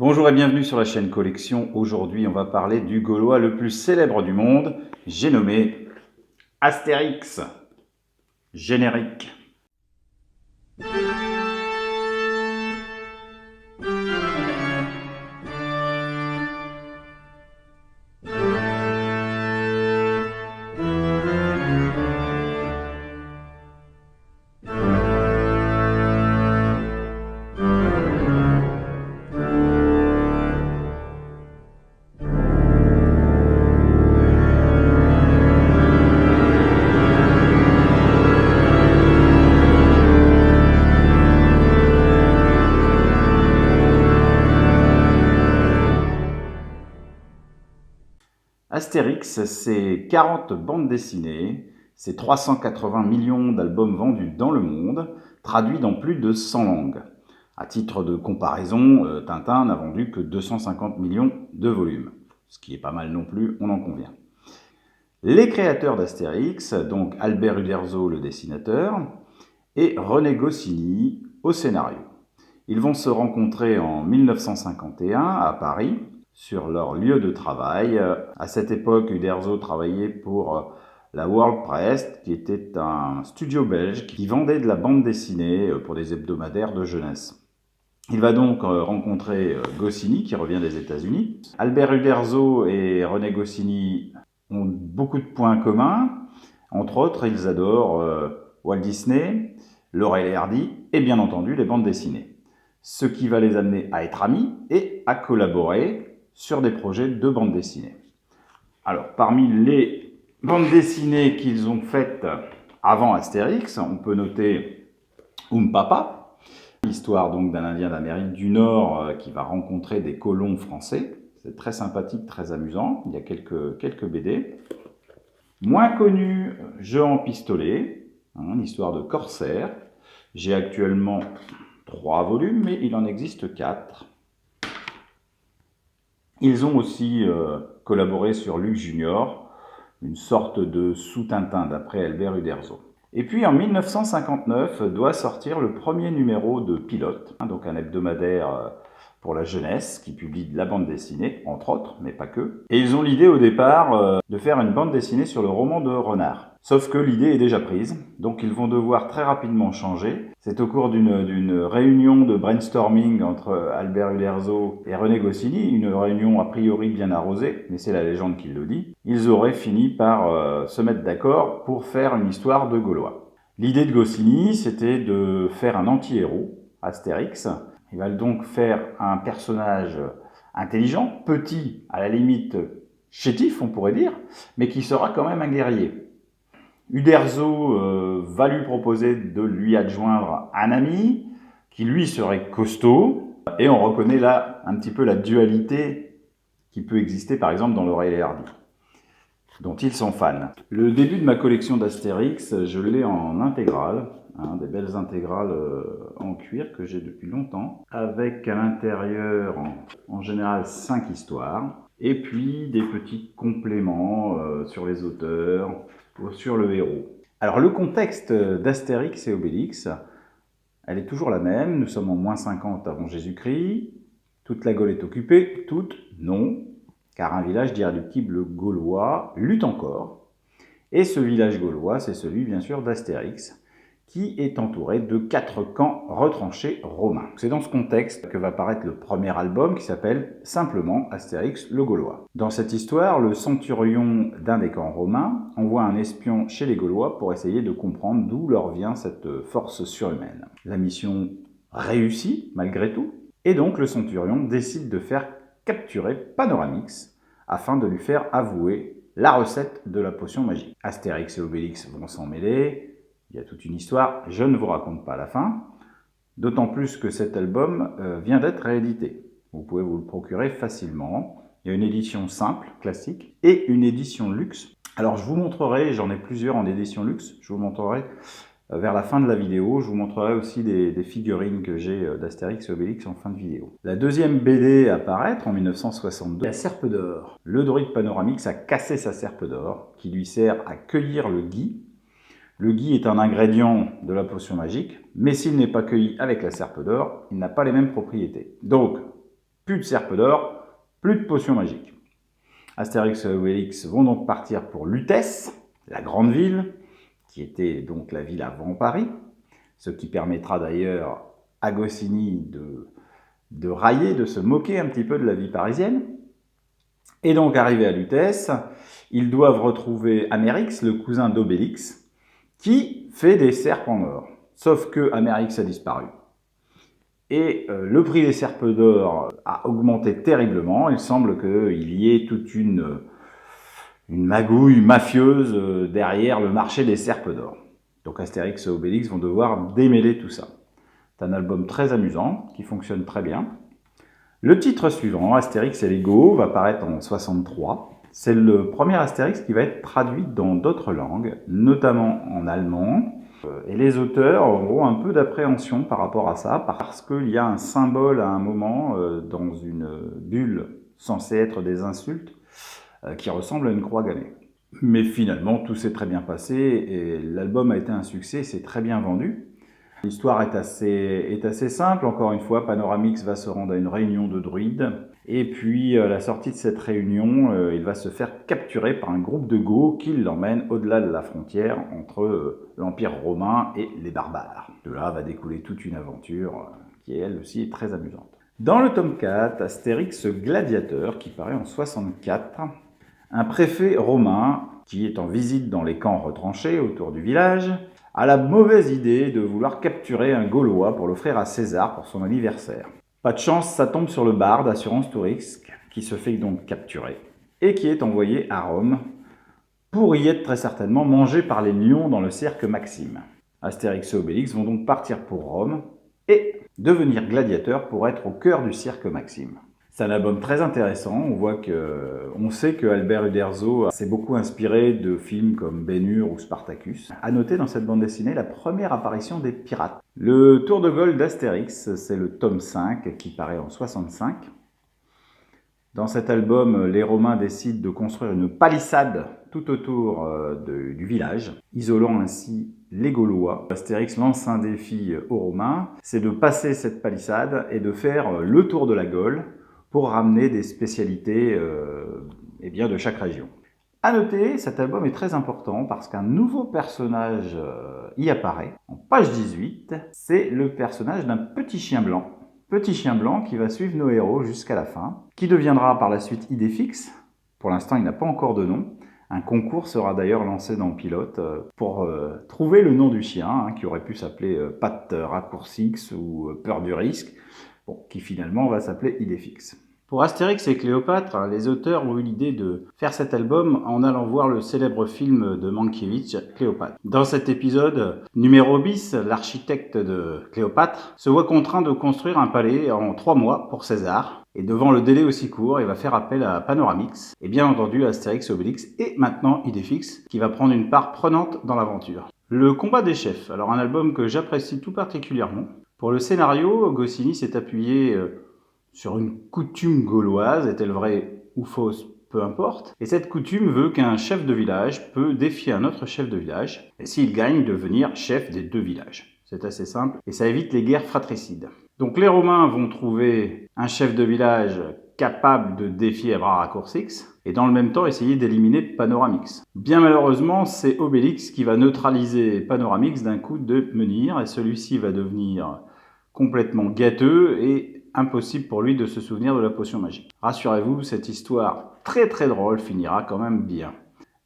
Bonjour et bienvenue sur la chaîne Collection. Aujourd'hui, on va parler du Gaulois le plus célèbre du monde. J'ai nommé Astérix. Générique. Astérix, c'est 40 bandes dessinées, c'est 380 millions d'albums vendus dans le monde, traduits dans plus de 100 langues. À titre de comparaison, Tintin n'a vendu que 250 millions de volumes, ce qui est pas mal non plus, on en convient. Les créateurs d'Astérix, donc Albert Uderzo le dessinateur, et René Goscinny au scénario. Ils vont se rencontrer en 1951 à Paris, sur leur lieu de travail. À cette époque, Uderzo travaillait pour la World Press, qui était un studio belge qui vendait de la bande dessinée pour des hebdomadaires de jeunesse. Il va donc rencontrer Goscinny, qui revient des États-Unis. Albert Uderzo et René Goscinny ont beaucoup de points communs. Entre autres, ils adorent Walt Disney, Laurel et Hardy et bien entendu les bandes dessinées. Ce qui va les amener à être amis et à collaborer sur des projets de bandes dessinées. Alors, parmi les bandes dessinées qu'ils ont faites avant Astérix, on peut noter Papa, l'histoire donc d'un Indien d'Amérique du Nord qui va rencontrer des colons français. C'est très sympathique, très amusant. Il y a quelques BD. Moins connu, Jeu en pistolet, une histoire de corsaire. J'ai actuellement 3 volumes, mais il en existe 4. Ils ont aussi collaboré sur Luc Junior, une sorte de sous-Tintin d'après Albert Uderzo. Et puis en 1959 doit sortir le premier numéro de Pilote, donc un hebdomadaire pour la jeunesse qui publie de la bande dessinée, entre autres, mais pas que. Et ils ont l'idée au départ de faire une bande dessinée sur le roman de Renard. Sauf que l'idée est déjà prise, donc ils vont devoir très rapidement changer. C'est au cours d'une réunion de brainstorming entre Albert Uderzo et René Goscinny, une réunion a priori bien arrosée, mais c'est la légende qui le dit, ils auraient fini par se mettre d'accord pour faire une histoire de Gaulois. L'idée de Goscinny, c'était de faire un anti-héros, Astérix. Il va donc faire un personnage intelligent, petit, à la limite chétif, on pourrait dire, mais qui sera quand même un guerrier. Uderzo va lui proposer de lui adjoindre un ami, qui lui serait costaud, et on reconnaît là un petit peu la dualité qui peut exister par exemple dans Laurel et Hardy, dont ils sont fans. Le début de ma collection d'Astérix, je l'ai en intégrale, des belles intégrales en cuir que j'ai depuis longtemps, avec à l'intérieur en général 5 histoires, et puis des petits compléments sur les auteurs, ou sur le héros. Alors le contexte d'Astérix et Obélix, elle est toujours la même, nous sommes en moins 50 avant Jésus-Christ, toute la Gaule est occupée, toute non, car un village d'irréductibles gaulois lutte encore, et ce village gaulois, c'est celui bien sûr d'Astérix, qui est entouré de 4 camps retranchés romains. C'est dans ce contexte que va paraître le premier album qui s'appelle simplement Astérix le Gaulois. Dans cette histoire, le centurion d'un des camps romains envoie un espion chez les Gaulois pour essayer de comprendre d'où leur vient cette force surhumaine. La mission réussit malgré tout, et donc le centurion décide de faire capturer Panoramix afin de lui faire avouer la recette de la potion magique. Astérix et Obélix vont s'en mêler, il y a toute une histoire, je ne vous raconte pas la fin, d'autant plus que cet album vient d'être réédité. Vous pouvez vous le procurer facilement. Il y a une édition simple, classique, et une édition luxe. Alors je vous montrerai, j'en ai plusieurs en édition luxe, je vous montrerai vers la fin de la vidéo, je vous montrerai aussi des figurines que j'ai d'Astérix et Obélix en fin de vidéo. La deuxième BD à paraître en 1962, La Serpe d'Or. Le druide Panoramix a cassé sa serpe d'or, qui lui sert à cueillir le gui. Le gui est un ingrédient de la potion magique, mais s'il n'est pas cueilli avec la serpe d'or, il n'a pas les mêmes propriétés. Donc, plus de serpe d'or, plus de potions magiques. Astérix et Obélix vont donc partir pour Lutèce, la grande ville, qui était donc la ville avant Paris, ce qui permettra d'ailleurs à Goscinny de railler, de se moquer un petit peu de la vie parisienne. Et donc, arrivés à Lutèce, ils doivent retrouver Amérix, le cousin d'Obélix, qui fait des serpes en or. Sauf que Amérix a disparu. Et le prix des serpes d'or a augmenté terriblement. Il semble qu'il y ait toute une magouille mafieuse derrière le marché des serpes d'or. Donc Astérix et Obélix vont devoir démêler tout ça. C'est un album très amusant, qui fonctionne très bien. Le titre suivant, Astérix et les Go, va paraître en 63. C'est le premier Astérix qui va être traduit dans d'autres langues, notamment en allemand. Et les auteurs auront un peu d'appréhension par rapport à ça, parce qu'il y a un symbole à un moment dans une bulle censée être des insultes qui ressemble à une croix gammée. Mais finalement, tout s'est très bien passé et l'album a été un succès, c'est très bien vendu. L'histoire est assez simple, encore une fois, Panoramix va se rendre à une réunion de druides, et puis à la sortie de cette réunion, il va se faire capturer par un groupe de Goths qui l'emmène au-delà de la frontière entre l'Empire romain et les barbares. De là va découler toute une aventure qui, elle aussi, est très amusante. Dans le tome 4, Astérix Gladiateur, qui paraît en 64, un préfet romain, qui est en visite dans les camps retranchés autour du village, a la mauvaise idée de vouloir capturer un Gaulois pour l'offrir à César pour son anniversaire. Pas de chance, ça tombe sur le barde Assurance tout risque, qui se fait donc capturer, et qui est envoyé à Rome pour y être très certainement mangé par les lions dans le cirque Maxime. Astérix et Obélix vont donc partir pour Rome, et devenir gladiateurs pour être au cœur du cirque Maxime. C'est un album très intéressant, on sait que Albert Uderzo s'est beaucoup inspiré de films comme Ben-Hur ou Spartacus. À noter dans cette bande dessinée la première apparition des pirates. Le Tour de Gaulle d'Astérix, c'est le tome 5 qui paraît en 65. Dans cet album, les Romains décident de construire une palissade tout autour du village, isolant ainsi les Gaulois. Astérix lance un défi aux Romains, c'est de passer cette palissade et de faire le tour de la Gaule pour ramener des spécialités de chaque région. A noter, cet album est très important parce qu'un nouveau personnage y apparaît. En page 18, c'est le personnage d'un petit chien blanc. Petit chien blanc qui va suivre nos héros jusqu'à la fin, qui deviendra par la suite Idéfix. Pour l'instant, il n'a pas encore de nom. Un concours sera d'ailleurs lancé dans Pilote pour trouver le nom du chien, qui aurait pu s'appeler Pat Raccourcix ou Peur du risque, qui finalement va s'appeler Idéfix. Pour Astérix et Cléopâtre, les auteurs ont eu l'idée de faire cet album en allant voir le célèbre film de Mankiewicz, Cléopâtre. Dans cet épisode, Numérobis, l'architecte de Cléopâtre, se voit contraint de construire un palais en 3 mois pour César. Et devant le délai aussi court, il va faire appel à Panoramix, et bien entendu Astérix et Obélix, et maintenant Idéfix, qui va prendre une part prenante dans l'aventure. Le combat des chefs, alors un album que j'apprécie tout particulièrement. Pour le scénario, Goscinny s'est appuyé sur une coutume gauloise, est-elle vraie ou fausse, peu importe. Et cette coutume veut qu'un chef de village peut défier un autre chef de village, et s'il gagne, devenir chef des 2 villages. C'est assez simple, et ça évite les guerres fratricides. Donc les Romains vont trouver un chef de village capable de défier Abraracourcix, et dans le même temps essayer d'éliminer Panoramix. Bien malheureusement, c'est Obélix qui va neutraliser Panoramix d'un coup de menhir, et celui-ci va devenir complètement gâteux et impossible pour lui de se souvenir de la potion magique. Rassurez-vous, cette histoire très très drôle finira quand même bien.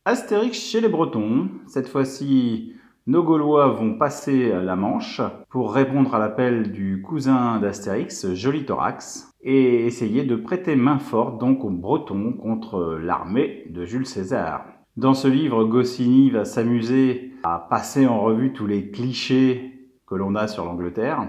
Astérix chez les Bretons, cette fois-ci, nos Gaulois vont passer la Manche pour répondre à l'appel du cousin d'Astérix, Joli Thorax, et essayer de prêter main forte donc aux Bretons contre l'armée de Jules César. Dans ce livre, Goscinny va s'amuser à passer en revue tous les clichés que l'on a sur l'Angleterre.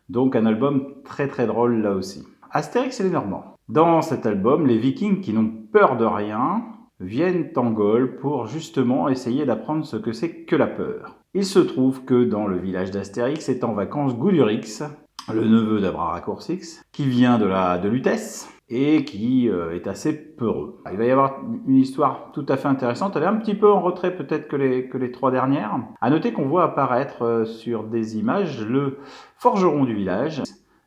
Donc un album très très drôle là aussi. Astérix et les Normands. Dans cet album, les Vikings qui n'ont peur de rien viennent en Gaule pour justement essayer d'apprendre ce que c'est que la peur. Il se trouve que dans le village d'Astérix est en vacances Goudurix, le neveu d'Abraracourcix, qui vient de Lutèce et qui est assez peureux. Il va y avoir une histoire tout à fait intéressante. Elle est un petit peu en retrait peut-être que les 3 dernières. À noter qu'on voit apparaître sur des images le forgeron du village,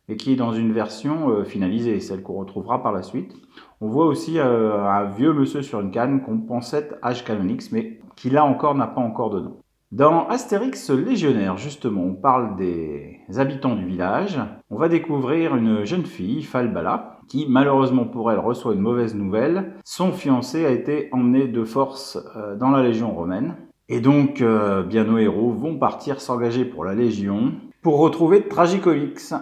et qui est dans une version finalisée, celle qu'on retrouvera par la suite. On voit aussi un vieux monsieur sur une canne qu'on pensait être H. Canonix, mais qui là encore n'a pas encore de nom. Dans Astérix Légionnaire, justement, on parle des habitants du village. On va découvrir une jeune fille, Falbala, qui malheureusement pour elle reçoit une mauvaise nouvelle. Son fiancé a été emmené de force dans la Légion romaine. Et donc, bien nos héros vont partir s'engager pour la Légion pour retrouver Tragicomix.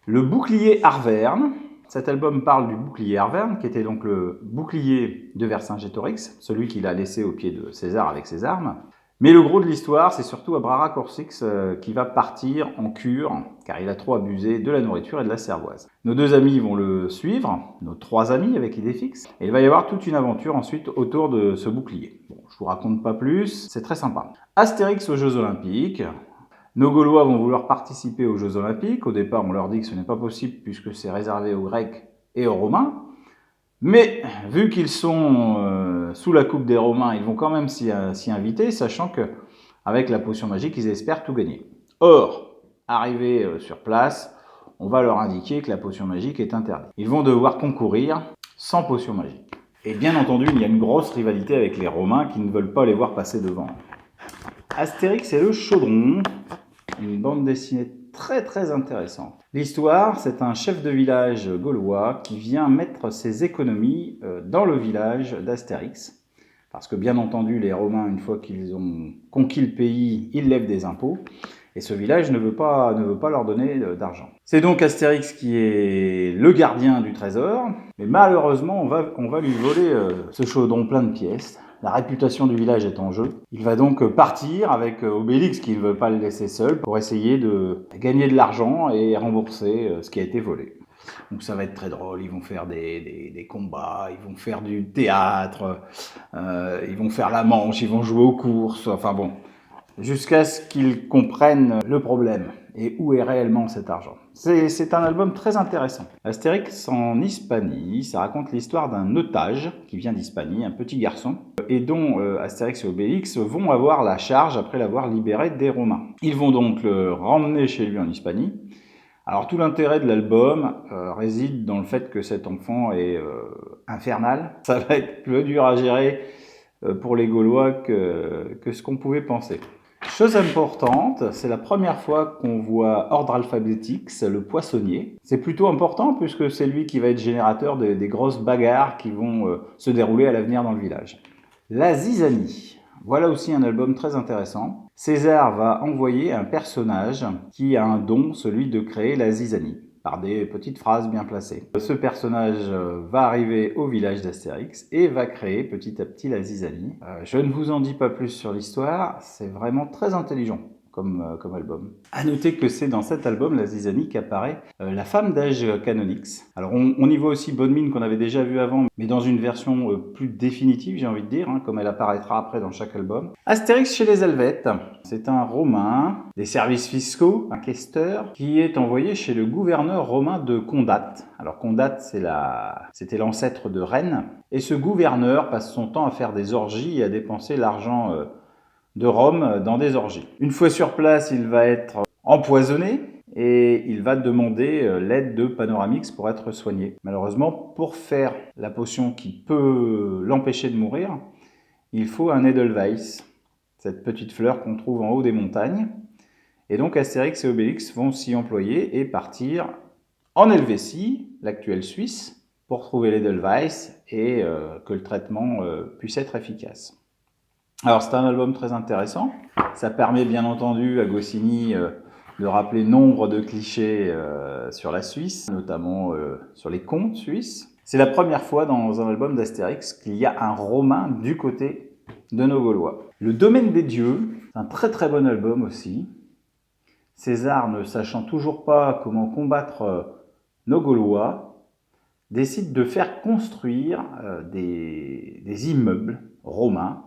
Le bouclier Arverne. Cet album parle du bouclier Arverne, qui était donc le bouclier de Vercingétorix, celui qu'il a laissé au pied de César avec ses armes. Mais le gros de l'histoire, c'est surtout Abraracourcix qui va partir en cure, car il a trop abusé de la nourriture et de la cervoise. Nos deux amis vont le suivre, nos trois amis avec Idéfix, et il va y avoir toute une aventure ensuite autour de ce bouclier. Bon, je vous raconte pas plus, c'est très sympa. Astérix aux Jeux Olympiques. Nos Gaulois vont vouloir participer aux Jeux Olympiques. Au départ, on leur dit que ce n'est pas possible puisque c'est réservé aux Grecs et aux Romains. Mais vu qu'ils sont sous la coupe des Romains, ils vont quand même s'y inviter, sachant qu'avec la potion magique, ils espèrent tout gagner. Or, arrivés sur place, on va leur indiquer que la potion magique est interdite. Ils vont devoir concourir sans potion magique. Et bien entendu, il y a une grosse rivalité avec les Romains qui ne veulent pas les voir passer devant. Astérix et le Chaudron, une bande dessinée très intéressante. L'histoire, c'est un chef de village gaulois qui vient mettre ses économies dans le village d'Astérix. Parce que bien entendu, les Romains, une fois qu'ils ont conquis le pays, ils lèvent des impôts. Et ce village ne veut pas leur donner d'argent. C'est donc Astérix qui est le gardien du trésor. Mais malheureusement, on va lui voler ce chaudron plein de pièces. La réputation du village est en jeu. Il va donc partir avec Obélix qui ne veut pas le laisser seul pour essayer de gagner de l'argent et rembourser ce qui a été volé. Donc ça va être très drôle, ils vont faire des combats, ils vont faire du théâtre, ils vont faire la manche, ils vont jouer aux courses, enfin bon, jusqu'à ce qu'ils comprennent le problème et où est réellement cet argent. C'est un album très intéressant. Astérix en Hispanie, ça raconte l'histoire d'un otage qui vient d'Hispanie, un petit garçon, et dont Astérix et Obélix vont avoir la charge après l'avoir libéré des Romains. Ils vont donc le ramener chez lui en Hispanie. Alors tout l'intérêt de l'album réside dans le fait que cet enfant est infernal. Ça va être plus dur à gérer pour les Gaulois que ce qu'on pouvait penser. Chose importante, c'est la première fois qu'on voit Ordre Alphabetix, le poissonnier. C'est plutôt important puisque c'est lui qui va être générateur des grosses bagarres qui vont se dérouler à l'avenir dans le village. La zizanie. Voilà aussi un album très intéressant. César va envoyer un personnage qui a un don, celui de créer la zizanie, par des petites phrases bien placées. Ce personnage va arriver au village d'Astérix et va créer petit à petit la zizanie. Je ne vous en dis pas plus sur l'histoire, c'est vraiment très intelligent comme album. A noter que c'est dans cet album, la zizanie, qu'apparaît la femme d'âge Canonix. Alors on y voit aussi Bonne Mine qu'on avait déjà vu avant, mais dans une version plus définitive, j'ai envie de dire, comme elle apparaîtra après dans chaque album. Astérix chez les Helvètes, c'est un Romain des services fiscaux, un questeur, qui est envoyé chez le gouverneur romain de Condate. Alors Condate, c'était l'ancêtre de Rennes, et ce gouverneur passe son temps à faire des orgies et à dépenser l'argent de Rome dans des orgies. Une fois sur place, il va être empoisonné et il va demander l'aide de Panoramix pour être soigné. Malheureusement, pour faire la potion qui peut l'empêcher de mourir, il faut un Edelweiss, cette petite fleur qu'on trouve en haut des montagnes. Et donc Astérix et Obélix vont s'y employer et partir en Helvétie, l'actuelle Suisse, pour trouver l'Edelweiss et que le traitement puisse être efficace. Alors c'est un album très intéressant, ça permet bien entendu à Goscinny de rappeler nombre de clichés sur la Suisse, notamment sur les contes suisses. C'est la première fois dans un album d'Astérix qu'il y a un Romain du côté de nos Gaulois. Le Domaine des Dieux, c'est un très bon album aussi. César, ne sachant toujours pas comment combattre nos Gaulois, décide de faire construire des immeubles romains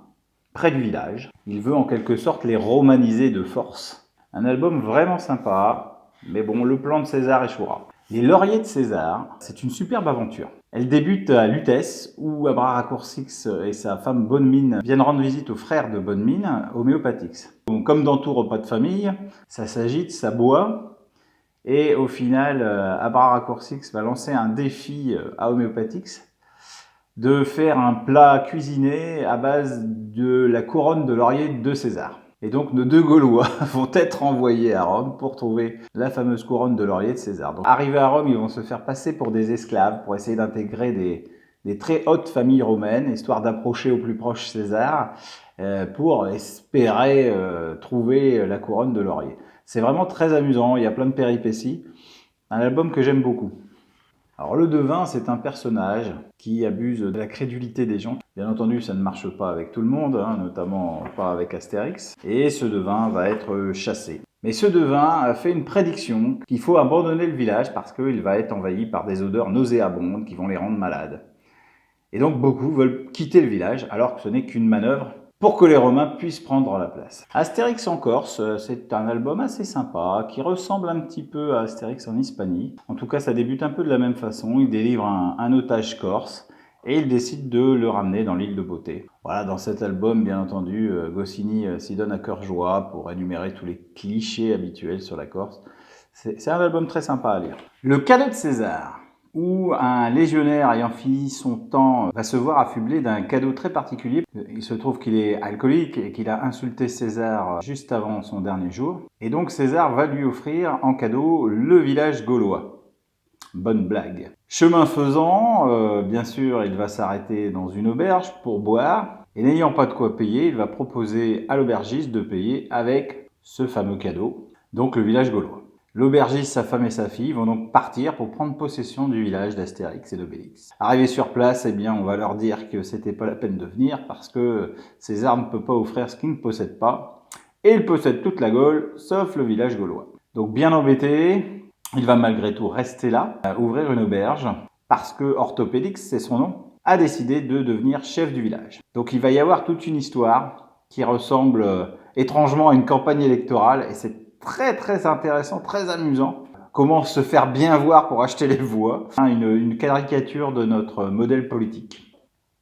près du village. Il veut en quelque sorte les romaniser de force. Un album vraiment sympa, mais bon, le plan de César échouera. Les Lauriers de César, c'est une superbe aventure. Elle débute à Lutèce, où Abraracourcix et sa femme Bonne Mine viennent rendre visite au frère de Bonne Mine, Homéopatix. Donc, comme dans tout repas de famille, ça s'agite, ça boit, Et au final, Abraracourcix va lancer un défi à Homéopathix de faire un plat cuisiné à base de la couronne de laurier de César. Et donc nos deux Gaulois vont être envoyés à Rome pour trouver la fameuse couronne de laurier de César. Donc, arrivés à Rome, ils vont se faire passer pour des esclaves, pour essayer d'intégrer des très hautes familles romaines, histoire d'approcher au plus proche César, pour espérer trouver la couronne de laurier. C'est vraiment très amusant, il y a plein de péripéties. Un album que j'aime beaucoup. Alors le devin, c'est un personnage qui abuse de la crédulité des gens. Bien entendu, ça ne marche pas avec tout le monde, notamment pas avec Astérix. Et ce devin va être chassé. Mais ce devin a fait une prédiction qu'il faut abandonner le village parce qu'il va être envahi par des odeurs nauséabondes qui vont les rendre malades. Et donc beaucoup veulent quitter le village alors que ce n'est qu'une manœuvre pour que les Romains puissent prendre la place. Astérix en Corse, c'est un album assez sympa, qui ressemble un petit peu à Astérix en Hispanie. En tout cas, ça débute un peu de la même façon. Il délivre un otage corse et il décide de le ramener dans l'île de Beauté. Voilà, dans cet album, bien entendu, Goscinny s'y donne à cœur joie pour énumérer tous les clichés habituels sur la Corse. C'est un album très sympa à lire. Le cadeau de César, où un légionnaire ayant fini son temps va se voir affublé d'un cadeau très particulier. Il se trouve qu'il est alcoolique et qu'il a insulté César juste avant son dernier jour. Et donc César va lui offrir en cadeau le village gaulois. Bonne blague. Chemin faisant, bien sûr, il va s'arrêter dans une auberge pour boire. Et n'ayant pas de quoi payer, il va proposer à l'aubergiste de payer avec ce fameux cadeau, donc le village gaulois. L'aubergiste, sa femme et sa fille vont donc partir pour prendre possession du village d'Astérix et d'Obélix. Arrivés sur place, eh bien, on va leur dire que c'était pas la peine de venir parce que César ne peut pas offrir ce qu'il ne possède pas. Et il possède toute la Gaule, sauf le village gaulois. Donc bien embêté, il va malgré tout rester là, ouvrir une auberge, parce que Orthopédix, c'est son nom, a décidé de devenir chef du village. Donc il va y avoir toute une histoire qui ressemble étrangement à une campagne électorale, et c'est très intéressant, très amusant. Comment se faire bien voir pour acheter les voix. Une caricature de notre modèle politique.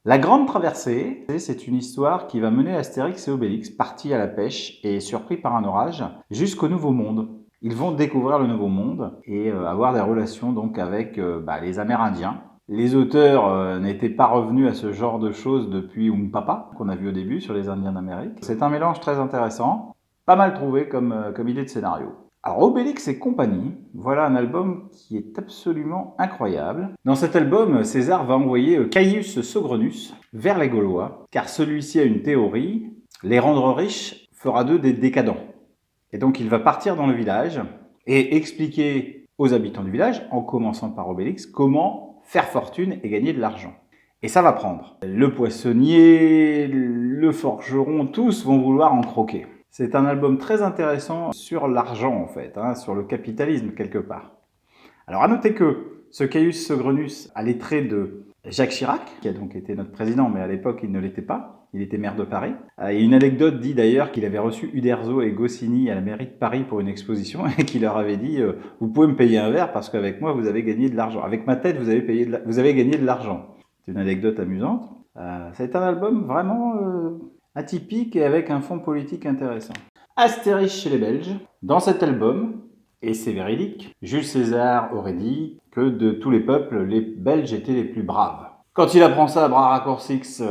La Grande Traversée, c'est une histoire qui va mener Astérix et Obélix, partis à la pêche et surpris par un orage, jusqu'au Nouveau Monde. Ils vont découvrir le Nouveau Monde et avoir des relations donc avec les Amérindiens. Les auteurs n'étaient pas revenus à ce genre de choses depuis Umpapa, qu'on a vu au début sur les Indiens d'Amérique. C'est un mélange très intéressant, pas mal trouvé comme idée de scénario. Alors Obélix et compagnie, voilà un album qui est absolument incroyable. Dans cet album, César va envoyer Caius Sogrenus vers les Gaulois, car celui-ci a une théorie, les rendre riches fera d'eux des décadents. Et donc il va partir dans le village et expliquer aux habitants du village, en commençant par Obélix, comment faire fortune et gagner de l'argent. Et ça va prendre. Le poissonnier, le forgeron, tous vont vouloir en croquer. C'est un album très intéressant sur l'argent en fait, sur le capitalisme quelque part. Alors à noter que ce Caius Sogrenus a les traits de Jacques Chirac, qui a donc été notre président, mais à l'époque il ne l'était pas, il était maire de Paris. Et une anecdote dit d'ailleurs qu'il avait reçu Uderzo et Goscinny à la mairie de Paris pour une exposition et qu'il leur avait dit « Vous pouvez me payer un verre parce qu'avec moi vous avez gagné de l'argent. Avec ma tête vous avez gagné de l'argent. » C'est une anecdote amusante. C'est un album vraiment atypique et avec un fond politique intéressant. Astérix chez les Belges. Dans cet album, et c'est véridique, Jules César aurait dit que de tous les peuples, les Belges étaient les plus braves. Quand il apprend ça, Abraracourcix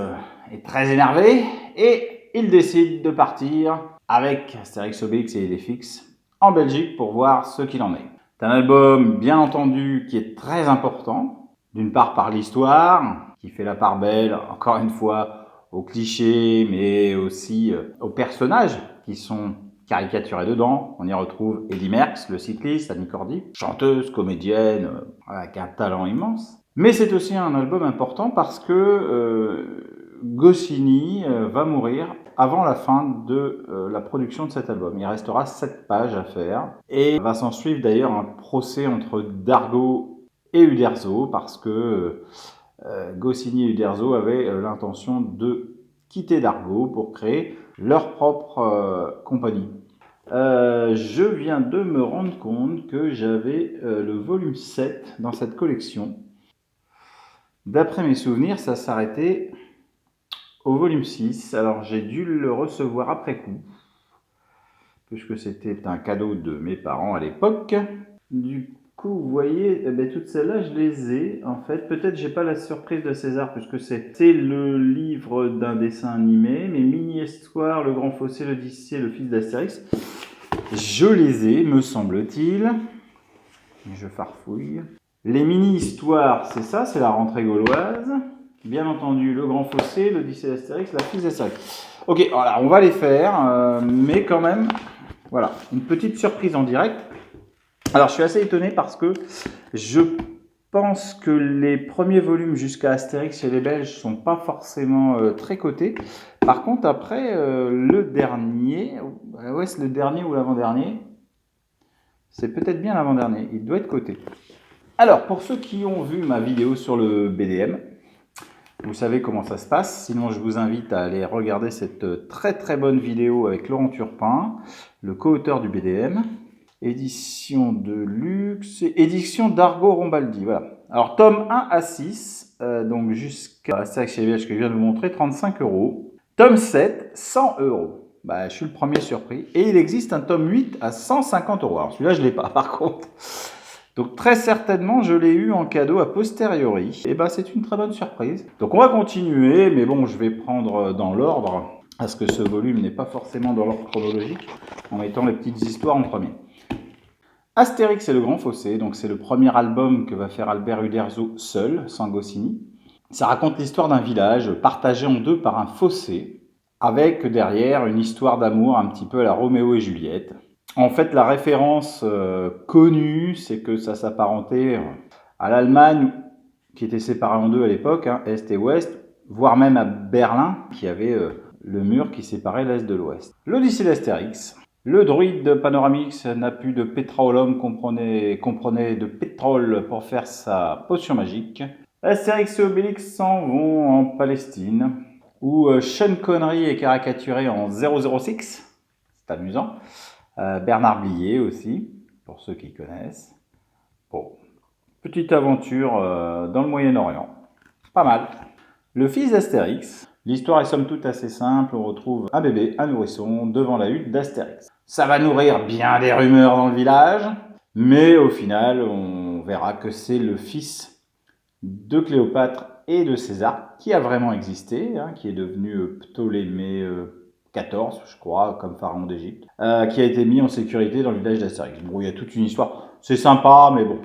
est très énervé et il décide de partir avec Astérix, Obélix et Idéfix en Belgique pour voir ce qu'il en est. C'est un album, bien entendu, qui est très important. D'une part par l'histoire, qui fait la part belle, encore une fois, aux clichés, mais aussi aux personnages qui sont caricaturés dedans. On y retrouve Eddy Merckx, le cycliste, Annie Cordy, chanteuse, comédienne, avec un talent immense. Mais c'est aussi un album important parce que Goscinny va mourir avant la fin de la production de cet album. Il restera 7 pages à faire. Et va s'en suivre d'ailleurs un procès entre Dargaud et Uderzo parce que Goscinny et Uderzo avaient l'intention de quitter Dargaud pour créer leur propre compagnie. Je viens de me rendre compte que j'avais le volume 7 dans cette collection. D'après mes souvenirs, ça s'arrêtait au volume 6. Alors j'ai dû le recevoir après coup, puisque c'était un cadeau de mes parents à l'époque. Du coup, vous voyez, eh ben, toutes celles-là, je les ai. En fait, peut-être j'ai pas la surprise de César, puisque c'est le livre d'un dessin animé, mais mini-histoire, Le Grand Fossé, l'Odyssée, le fils d'Astérix. Je les ai, me semble-t-il. Je farfouille. Les mini-histoires, c'est ça, c'est la rentrée gauloise. Bien entendu, Le Grand Fossé, l'Odyssée d'Astérix, la fils d'Astérix. Ok, voilà, on va les faire, mais quand même, voilà, une petite surprise en direct. Alors, je suis assez étonné parce que je pense que les premiers volumes jusqu'à Astérix chez les Belges sont pas forcément très cotés. Par contre, après, le dernier, ouais, c'est le dernier ou l'avant-dernier. C'est peut-être bien l'avant-dernier, il doit être coté. Alors, pour ceux qui ont vu ma vidéo sur le BDM, vous savez comment ça se passe. Sinon, je vous invite à aller regarder cette très très bonne vidéo avec Laurent Turpin, le co-auteur du BDM. Édition de luxe, édition d'Argo Rombaldi. Voilà. Alors, tome 1 à 6, donc jusqu'à Astérix chez les Belges que je viens de vous montrer, 35 €. Tome 7, 100 €. Bah, je suis le premier surpris. Et il existe un tome 8 à 150 €. Alors, celui-là, je ne l'ai pas, par contre. Donc, très certainement, je l'ai eu en cadeau a posteriori. Et bah, c'est une très bonne surprise. Donc, on va continuer, mais bon, je vais prendre dans l'ordre, parce que ce volume n'est pas forcément dans l'ordre chronologique, en mettant les petites histoires en premier. Astérix et le Grand Fossé, donc c'est le premier album que va faire Albert Uderzo seul, sans Goscinny. Ça raconte l'histoire d'un village partagé en deux par un fossé, avec derrière une histoire d'amour un petit peu à la Roméo et Juliette. En fait, la référence connue, c'est que ça s'apparentait à l'Allemagne, qui était séparée en deux à l'époque, hein, Est et Ouest, voire même à Berlin, qui avait le mur qui séparait l'Est de l'Ouest. L'Odyssée d'Astérix. Le druide Panoramix n'a plus de pétrolum, comprenait de pétrole pour faire sa potion magique. Astérix et Obélix s'en vont en Palestine, où Sean Connery est caricaturé en 006, c'est amusant. Bernard Blier aussi, pour ceux qui connaissent. Bon, petite aventure dans le Moyen-Orient, pas mal. Le fils d'Astérix. L'histoire est somme toute assez simple, on retrouve un bébé, un nourrisson, devant la hutte d'Astérix. Ça va nourrir bien des rumeurs dans le village, mais au final, on verra que c'est le fils de Cléopâtre et de César, qui a vraiment existé, hein, qui est devenu Ptolémée XIV, je crois, comme pharaon d'Égypte, qui a été mis en sécurité dans le village d'Astérix. Bon, il y a toute une histoire, c'est sympa, mais bon,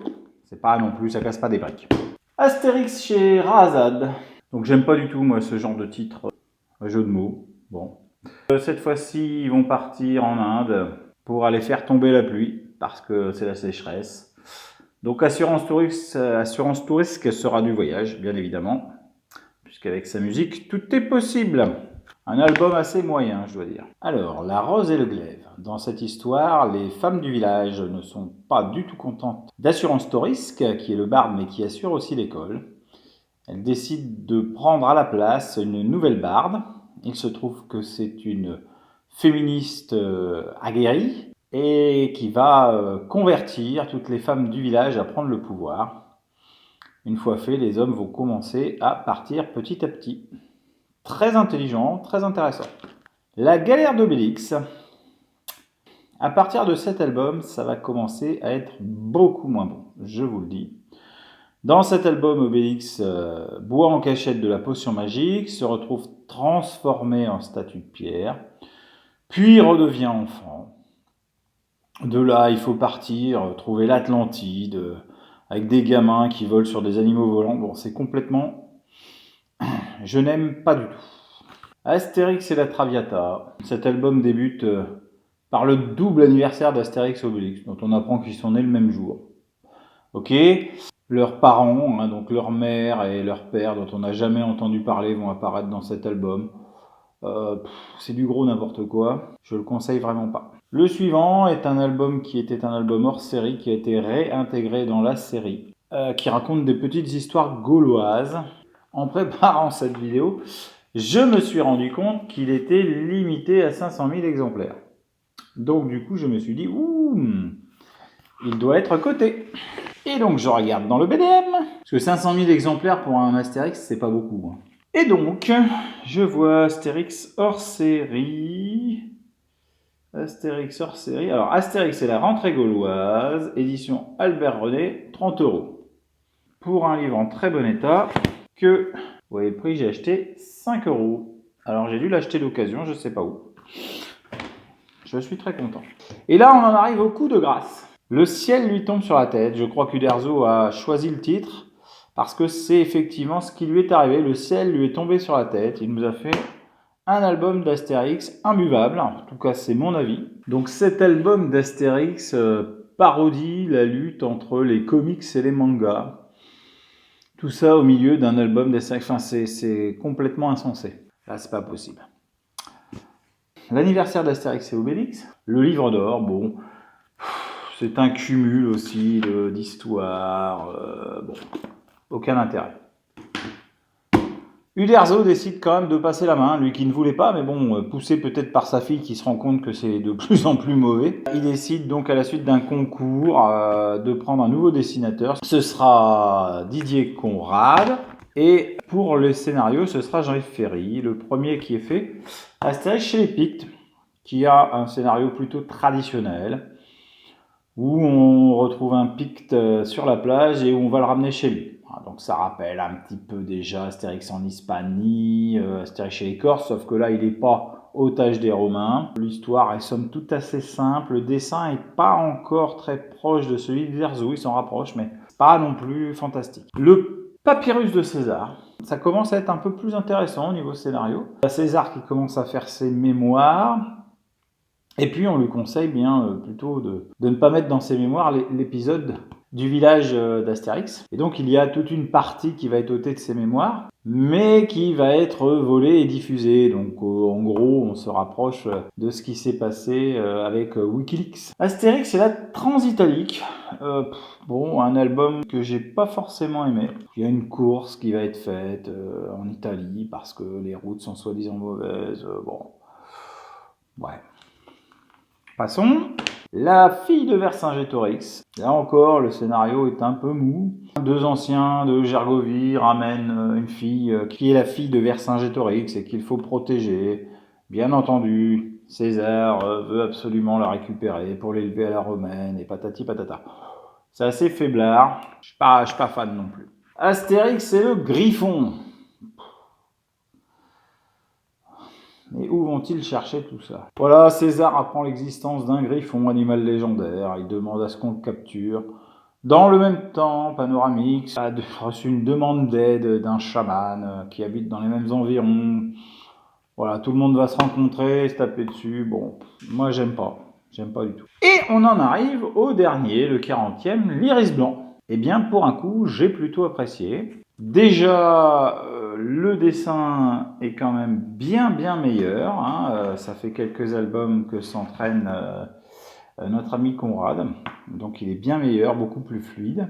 c'est pas non plus, ça casse pas des briques. Astérix chez Rahazade. Donc j'aime pas du tout moi ce genre de titre, jeu de mots. Bon. Cette fois-ci, ils vont partir en Inde pour aller faire tomber la pluie parce que c'est la sécheresse. Donc assurance touriste sera du voyage, bien évidemment, puisqu'avec sa musique, tout est possible. Un album assez moyen, je dois dire. Alors, La Rose et le Glaive. Dans cette histoire, les femmes du village ne sont pas du tout contentes d'Assurance Tourisque, qui est le barde mais qui assure aussi l'école. Elle décide de prendre à la place une nouvelle barde. Il se trouve que c'est une féministe aguerrie et qui va convertir toutes les femmes du village à prendre le pouvoir. Une fois fait, les hommes vont commencer à partir petit à petit. Très intelligent, très intéressant. La galère d'Obélix. À partir de cet album, ça va commencer à être beaucoup moins bon, je vous le dis. Dans cet album, Obélix boit en cachette de la potion magique, se retrouve transformé en statue de pierre, puis redevient enfant. De là, il faut partir, trouver l'Atlantide, avec des gamins qui volent sur des animaux volants. Bon, c'est complètement... Je n'aime pas du tout. Astérix et la Traviata. Cet album débute par le double anniversaire d'Astérix et Obélix, dont on apprend qu'ils sont nés le même jour. Ok. Leurs parents, hein, donc leur mère et leur père, dont on n'a jamais entendu parler, vont apparaître dans cet album. C'est du gros n'importe quoi, je le conseille vraiment pas. Le suivant est un album qui était un album hors série, qui a été réintégré dans la série, qui raconte des petites histoires gauloises. En préparant cette vidéo, je me suis rendu compte qu'il était limité à 500 000 exemplaires. Donc du coup, je me suis dit, ouh, il doit être coté. Et donc je regarde dans le BDM, parce que 500 000 exemplaires pour un Astérix, c'est pas beaucoup. Hein. Et donc, je vois Astérix hors série. Astérix hors série. Alors, Astérix et la rentrée gauloise, édition Albert René, 30 €. Pour un livre en très bon état, que, vous voyez le prix, j'ai acheté 5 €. Alors, j'ai dû l'acheter d'occasion, je ne sais pas où. Je suis très content. Et là, on en arrive au coup de grâce. Le ciel lui tombe sur la tête. Je crois qu'Uderzo a choisi le titre parce que c'est effectivement ce qui lui est arrivé. Le ciel lui est tombé sur la tête. Il nous a fait un album d'Astérix imbuvable. En tout cas, c'est mon avis. Donc cet album d'Astérix parodie la lutte entre les comics et les mangas. Tout ça au milieu d'un album d'Astérix. Enfin, c'est complètement insensé. Là, c'est pas possible. L'anniversaire d'Astérix et Obélix. Le livre d'or, bon... C'est un cumul aussi d'histoires. Bon, aucun intérêt. Uderzo décide quand même de passer la main, lui qui ne voulait pas, mais bon, poussé peut-être par sa fille qui se rend compte que c'est de plus en plus mauvais. Il décide donc à la suite d'un concours de prendre un nouveau dessinateur. Ce sera Didier Conrad. Et pour le scénario, ce sera Jean-Yves Ferry, le premier qui est fait. Astérix chez les Pictes, qui a un scénario plutôt traditionnel, où on retrouve un Picte sur la plage et où on va le ramener chez lui. Donc ça rappelle un petit peu déjà Astérix en Hispanie, Astérix chez les Corses, sauf que là il n'est pas otage des Romains. L'histoire est somme toute assez simple, le dessin n'est pas encore très proche de celui d'Uderzo, il s'en rapproche, mais pas non plus fantastique. Le Papyrus de César, ça commence à être un peu plus intéressant au niveau scénario. César qui commence à faire ses mémoires. Et puis on lui conseille bien plutôt de ne pas mettre dans ses mémoires l'épisode du village d'Astérix. Et donc il y a toute une partie qui va être ôtée de ses mémoires, mais qui va être volée et diffusée. Donc en gros, on se rapproche de ce qui s'est passé avec Wikileaks. Astérix et la Transitalique. Bon, un album que j'ai pas forcément aimé. Il y a une course qui va être faite en Italie parce que les routes sont soi-disant mauvaises. Bon, ouais. Passons. La fille de Vercingétorix. Là encore, le scénario est un peu mou. Deux anciens de Gergovie ramènent une fille qui est la fille de Vercingétorix et qu'il faut protéger. Bien entendu, César veut absolument la récupérer pour l'élever à la romaine et patati patata. C'est assez faiblard. Je suis pas fan non plus. Astérix et le Griffon. Mais où vont-ils chercher tout ça? Voilà, César apprend l'existence d'un griffon, animal légendaire. Il demande à ce qu'on le capture. Dans le même temps, Panoramix a reçu une demande d'aide d'un chaman qui habite dans les mêmes environs. Voilà, tout le monde va se rencontrer, se taper dessus. Bon, moi j'aime pas du tout. Et on en arrive au dernier, le 40e, l'Iris Blanc. Eh bien, pour un coup, j'ai plutôt apprécié. Déjà, le dessin est quand même bien meilleur. Hein. Ça fait quelques albums que s'entraîne notre ami Conrad. Donc il est bien meilleur, beaucoup plus fluide.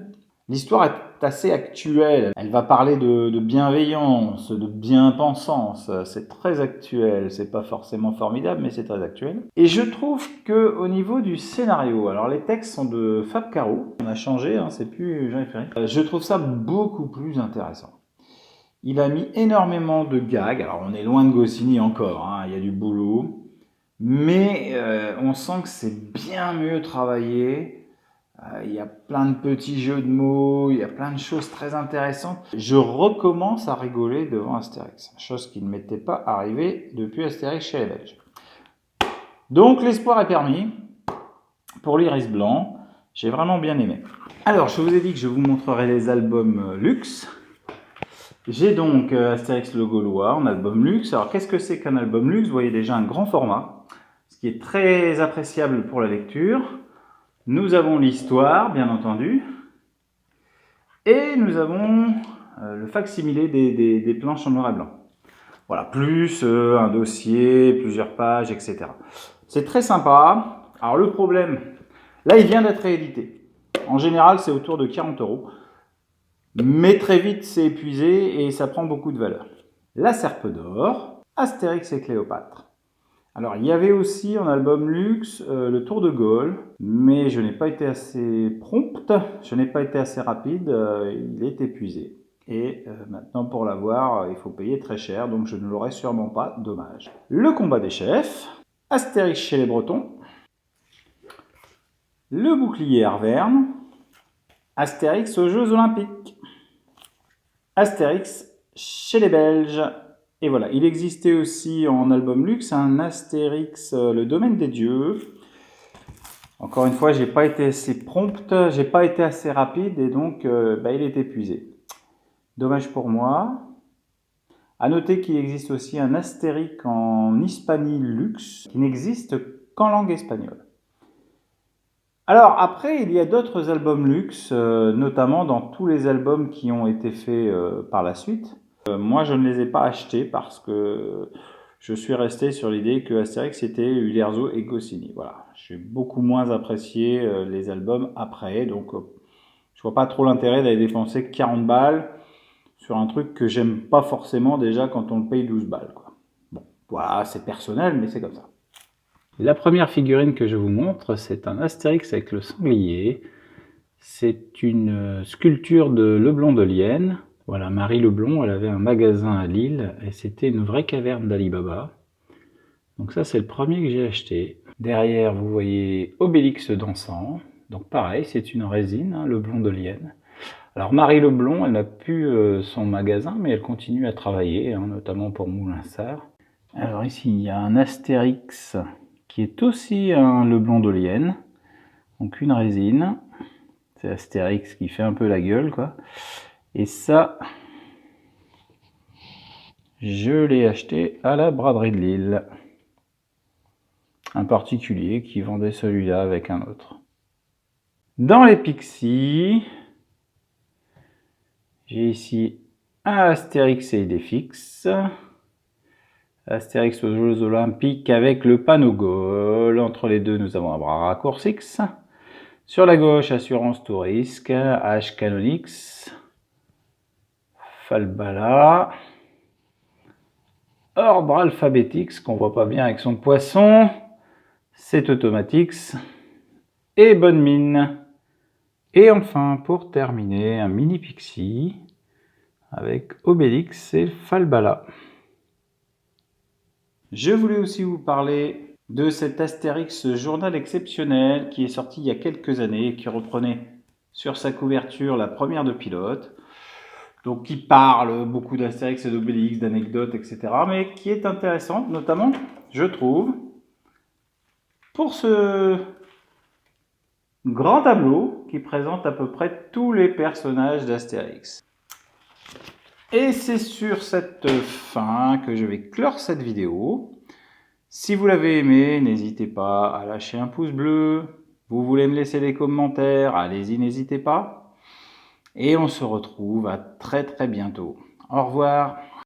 L'histoire est assez actuelle. Elle va parler de bienveillance, de bien-pensance. C'est très actuel. C'est pas forcément formidable, mais c'est très actuel. Et je trouve que au niveau du scénario, alors les textes sont de Fab Caro. On a changé, hein, c'est plus Jean-Yves Ferry. Je trouve ça beaucoup plus intéressant. Il a mis énormément de gags. Alors on est loin de Goscinny encore. Hein, il y a du boulot, mais on sent que c'est bien mieux travaillé. Il y a plein de petits jeux de mots, il y a plein de choses très intéressantes. Je recommence à rigoler devant Astérix, chose qui ne m'était pas arrivée depuis Astérix chez les Belges. Donc l'espoir est permis pour l'Iris Blanc, j'ai vraiment bien aimé. Alors je vous ai dit que je vous montrerai les albums luxe. J'ai donc Astérix le Gaulois en album luxe. Alors qu'est-ce que c'est qu'un album luxe? Vous voyez déjà un grand format, ce qui est très appréciable pour la lecture. Nous avons l'histoire, bien entendu, et nous avons le facsimilé des planches en noir et blanc. Voilà, plus un dossier, plusieurs pages, etc. C'est très sympa. Alors le problème, là il vient d'être réédité. En général, c'est autour de 40 €. Mais très vite, c'est épuisé et ça prend beaucoup de valeur. La Serpe d'Or, Astérix et Cléopâtre. Alors, il y avait aussi en album luxe le Tour de Gaulle, mais je n'ai pas été assez prompt, je n'ai pas été assez rapide, il est épuisé. Et maintenant, pour l'avoir, il faut payer très cher, donc je ne l'aurai sûrement pas, dommage. Le combat des chefs, Astérix chez les Bretons, le bouclier Arverne, Astérix aux Jeux Olympiques, Astérix chez les Belges. Et voilà, il existait aussi en album luxe un Astérix, le domaine des dieux. Encore une fois, j'ai pas été assez prompt, j'ai pas été assez rapide et donc il est épuisé. Dommage pour moi. À noter qu'il existe aussi un Astérix en Hispanie luxe qui n'existe qu'en langue espagnole. Alors après, il y a d'autres albums luxe, notamment dans tous les albums qui ont été faits par la suite. Moi, je ne les ai pas achetés parce que je suis resté sur l'idée que Astérix c'était Uderzo et Goscinny. Voilà, j'ai beaucoup moins apprécié les albums après, donc je vois pas trop l'intérêt d'aller dépenser 40 balles sur un truc que j'aime pas forcément déjà quand on le paye 12 balles, quoi. Bon, voilà, c'est personnel, mais c'est comme ça. La première figurine que je vous montre, c'est un Astérix avec le sanglier. C'est une sculpture de Leblond de Lienne. Voilà, Marie Leblond, elle avait un magasin à Lille et c'était une vraie caverne d'Ali Baba. Donc ça, c'est le premier que j'ai acheté. Derrière, vous voyez Obélix dansant. Donc pareil, c'est une résine, hein, Leblond de Lienne. Alors Marie Leblond, elle n'a plus son magasin, mais elle continue à travailler, hein, notamment pour Moulinsart. Alors ici, il y a un Astérix qui est aussi un Leblond de Lienne. Donc une résine. C'est Astérix qui fait un peu la gueule, quoi. Et ça, je l'ai acheté à la braderie de Lille. Un particulier qui vendait celui-là avec un autre. Dans les Pixies, j'ai ici un Astérix et Idéfix. Astérix aux Jeux Olympiques avec le panneau Gaulle. Entre les deux, nous avons un bras raccourcix. Sur la gauche, Assurance Tout Risque, H Canonix, Falbala, Ordre Alphabetix, qu'on voit pas bien avec son poisson, c'est Automatix, et Bonne Mine. Et enfin, pour terminer, un mini Pixie avec Obélix et Falbala. Je voulais aussi vous parler de cet Astérix journal exceptionnel qui est sorti il y a quelques années et qui reprenait sur sa couverture la première de Pilote. Donc qui parle beaucoup d'Astérix et d'Obélix, d'anecdotes, etc. Mais qui est intéressante, notamment, je trouve, pour ce grand tableau qui présente à peu près tous les personnages d'Astérix. Et c'est sur cette fin que je vais clore cette vidéo. Si vous l'avez aimé, n'hésitez pas à lâcher un pouce bleu. Vous voulez me laisser des commentaires, allez-y, n'hésitez pas. Et on se retrouve à très bientôt. Au revoir.